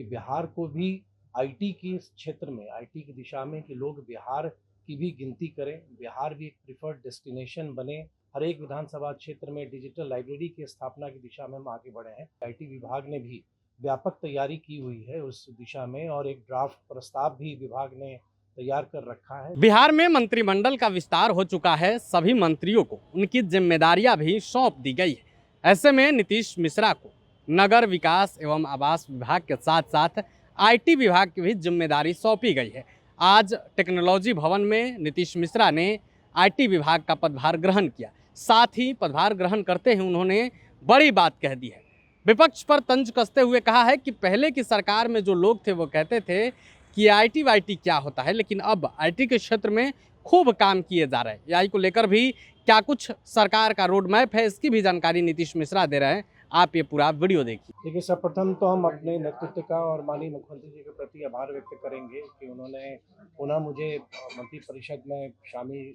कि बिहार को भी आईटी के क्षेत्र में, आईटी की दिशा में, कि लोग बिहार की भी गिनती करें, बिहार भी एक प्रिफर्ड डेस्टिनेशन बने। हर एक विधानसभा क्षेत्र में डिजिटल लाइब्रेरी की स्थापना की दिशा में हम आगे बढ़े हैं। आईटी विभाग ने भी व्यापक तैयारी की हुई है उस दिशा में, और एक ड्राफ्ट प्रस्ताव भी विभाग ने तैयार कर रखा है। बिहार में मंत्रिमंडल का विस्तार हो चुका है। सभी मंत्रियों को उनकी जिम्मेदारियां भी सौंप दी गई है। ऐसे में नीतीश मिश्रा को नगर विकास एवं आवास विभाग के साथ साथ आईटी विभाग की भी जिम्मेदारी सौंपी गई है। आज टेक्नोलॉजी भवन में नीतीश मिश्रा ने आईटी विभाग का पदभार ग्रहण किया। साथ ही पदभार ग्रहण करते ही उन्होंने बड़ी बात कह दी है। विपक्ष पर तंज कसते हुए कहा है कि पहले की सरकार में जो लोग थे वो कहते थे कि आईटी वाईटी क्या होता है, लेकिन अब आईटी के क्षेत्र में खूब काम किए जा रहे हैं। एआई को लेकर भी क्या कुछ सरकार का रोड मैप है, इसकी भी जानकारी नीतीश मिश्रा दे रहे हैं। आप ये पूरा वीडियो देखिए। देखिए, सर्वप्रथम तो हम अपने नेतृत्व का और माननीय मुख्यमंत्री जी के प्रति आभार व्यक्त करेंगे कि उन्होंने पुनः मुझे मंत्रिपरिषद में शामिल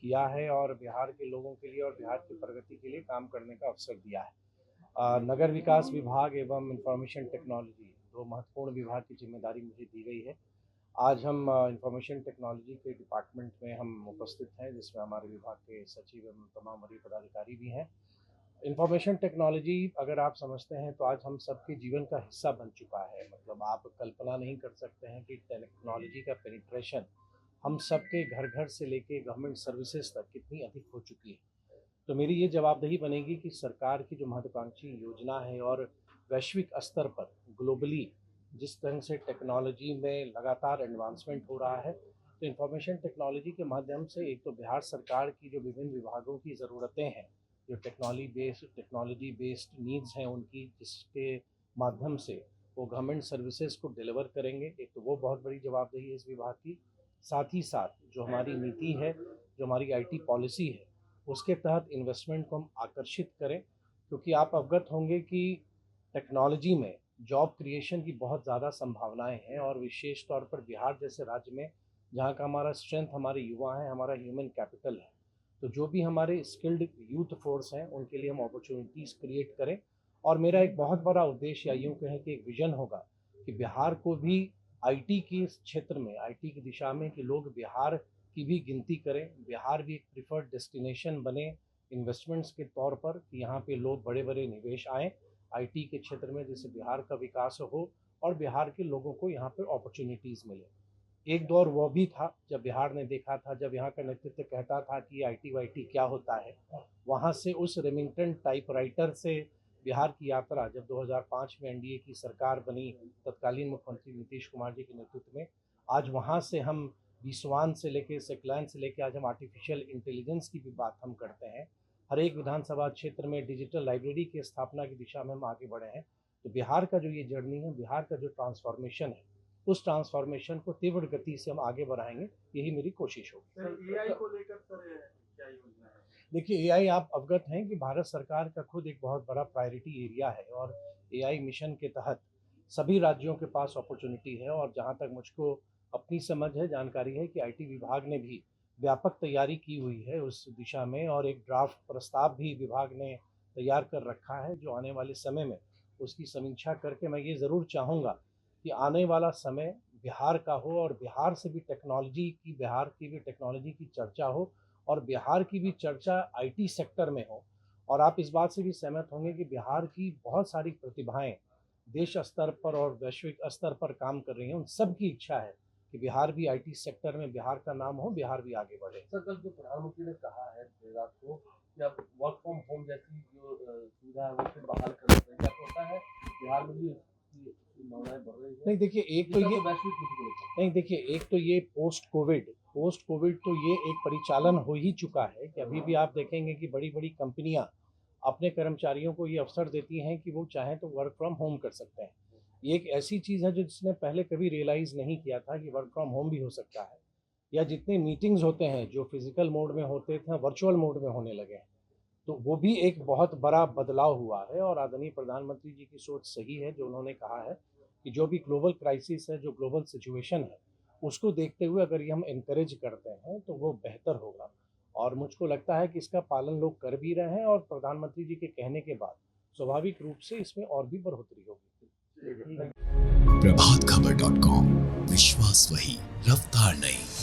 किया है और बिहार के लोगों के लिए और बिहार की प्रगति के लिए काम करने का अवसर दिया है। नगर विकास विभाग एवं इंफॉर्मेशन टेक्नोलॉजी, दो महत्वपूर्ण विभाग की जिम्मेदारी मुझे दी गई है। आज हम इंफॉर्मेशन टेक्नोलॉजी के डिपार्टमेंट में हम उपस्थित हैं, जिसमें हमारे विभाग के सचिव एवं तमाम वरीय पदाधिकारी भी हैं। इंफॉर्मेशन टेक्नोलॉजी अगर आप समझते हैं तो आज हम सबके जीवन का हिस्सा बन चुका है। मतलब आप कल्पना नहीं कर सकते हैं कि टेक्नोलॉजी का पेनिट्रेशन हम सबके घर घर से लेके गवर्नमेंट सर्विसेज तक कितनी अधिक हो चुकी है। तो मेरी ये जवाबदेही बनेगी कि सरकार की जो महत्वाकांक्षी योजना है और वैश्विक स्तर पर ग्लोबली जिस तरह से टेक्नोलॉजी में लगातार एडवांसमेंट हो रहा है, तो इंफॉर्मेशन टेक्नोलॉजी के माध्यम से एक तो बिहार सरकार की जो विभिन्न विभागों की ज़रूरतें हैं, जो टेक्नोलॉजी बेस्ड नीड्स हैं उनकी, जिसके माध्यम से वो गवर्नमेंट सर्विसेज को डिलीवर करेंगे, एक तो वो बहुत बड़ी जवाबदेही है इस विभाग की। साथ ही साथ जो हमारी नीति है, जो हमारी आईटी पॉलिसी है, उसके तहत इन्वेस्टमेंट को हम आकर्षित करें, क्योंकि आप अवगत होंगे कि टेक्नोलॉजी में जॉब क्रिएशन की बहुत ज़्यादा संभावनाएं हैं, और विशेष तौर पर बिहार जैसे राज्य में जहाँ का हमारा स्ट्रेंथ हमारे युवा हैं, हमारा ह्यूमन कैपिटल है। तो जो भी हमारे स्किल्ड यूथ फोर्स हैं उनके लिए हम अपॉर्चुनिटीज़ क्रिएट करें। और मेरा एक बहुत बड़ा उद्देश्य या यूँ कहें कि एक विजन होगा कि बिहार को भी आईटी के क्षेत्र में, आईटी की दिशा में, कि लोग बिहार की भी गिनती करें, बिहार भी एक प्रिफर्ड डेस्टिनेशन बने इन्वेस्टमेंट्स के तौर पर, कि यहाँ पे लोग बड़े बड़े निवेश आएँ आईटी के क्षेत्र में, जिससे बिहार का विकास हो और बिहार के लोगों को यहाँ पर अपॉर्चुनिटीज़ मिले। एक दौर वो भी था जब बिहार ने देखा था, जब यहाँ का नेतृत्व कहता था कि आईटी वाईटी क्या होता है। वहाँ से उस रेमिंगटन टाइपराइटर से बिहार की यात्रा जब 2005 में एनडीए की सरकार बनी, तत्कालीन मुख्यमंत्री नीतीश कुमार जी के नेतृत्व में, आज वहाँ से हम विश्वान से लेके सेकलैन से लेके आज हम आर्टिफिशियल इंटेलिजेंस की भी बात हम करते हैं। हर एक विधानसभा क्षेत्र में डिजिटल लाइब्रेरी की स्थापना की दिशा में हम आगे बढ़े हैं। तो बिहार का जो ये जर्नी है, बिहार का जो ट्रांसफॉर्मेशन है, उस ट्रांसफॉर्मेशन को तीव्र गति से हम आगे बढ़ाएंगे, यही मेरी कोशिश होगी। एआई को लेकर सर क्या योजना है? देखिए, एआई आप अवगत हैं कि भारत सरकार का खुद एक बहुत बड़ा प्रायोरिटी एरिया है, और एआई मिशन के तहत सभी राज्यों के पास अपॉर्चुनिटी है। और जहां तक मुझको अपनी समझ है, जानकारी है कि आईटी विभाग ने भी व्यापक तैयारी की हुई है उस दिशा में, और एक ड्राफ्ट प्रस्ताव भी विभाग ने तैयार कर रखा है, जो आने वाले समय में उसकी समीक्षा करके मैं ये ज़रूर चाहूँगा कि आने वाला समय बिहार का हो, और बिहार की भी टेक्नोलॉजी की चर्चा हो, और बिहार की भी चर्चा आईटी सेक्टर में हो। और आप इस बात से भी सहमत होंगे कि बिहार की बहुत सारी प्रतिभाएं देश स्तर पर और वैश्विक स्तर पर काम कर रही हैं। उन सब की इच्छा है कि बिहार भी आईटी सेक्टर में बिहार का नाम हो, बिहार भी आगे बढ़े। सर, कल जो प्रधानमंत्री ने कहा है देर रात को कि अब वर्क फ्रॉम होम जैसी जो सुविधा है वो फिर बहाल करना चाहिए, क्या होता है बिहार में भी इसकी मांगें बढ़ रही है? नहीं देखिए, एक तो ये वैश्विक नीति को लेकर नहीं देखिए, एक तो ये पोस्ट कोविड तो ये एक परिचालन हो ही चुका है, कि अभी भी आप देखेंगे कि बड़ी बड़ी कंपनियां अपने कर्मचारियों को ये अवसर देती हैं कि वो चाहें तो वर्क फ्रॉम होम कर सकते हैं। ये एक ऐसी चीज़ है जो जिसने पहले कभी रियलाइज़ नहीं किया था कि वर्क फ्रॉम होम भी हो सकता है। या जितने मीटिंग्स होते हैं जो फिजिकल मोड में होते थे, वर्चुअल मोड में होने लगे हैं। तो वो भी एक बहुत बड़ा बदलाव हुआ है, और आदरणीय प्रधानमंत्री जी की सोच सही है, जो उन्होंने कहा है कि जो भी ग्लोबल क्राइसिस है, जो ग्लोबल सिचुएशन है, उसको देखते हुए अगर ये हम एनकरेज करते हैं तो वो बेहतर होगा। और मुझको लगता है कि इसका पालन लोग कर भी रहे हैं, और प्रधानमंत्री जी के कहने के बाद स्वाभाविक रूप से इसमें और भी बढ़ोतरी होगी। प्रभात खबर.com, विश्वास वही, रफ्तार नहीं।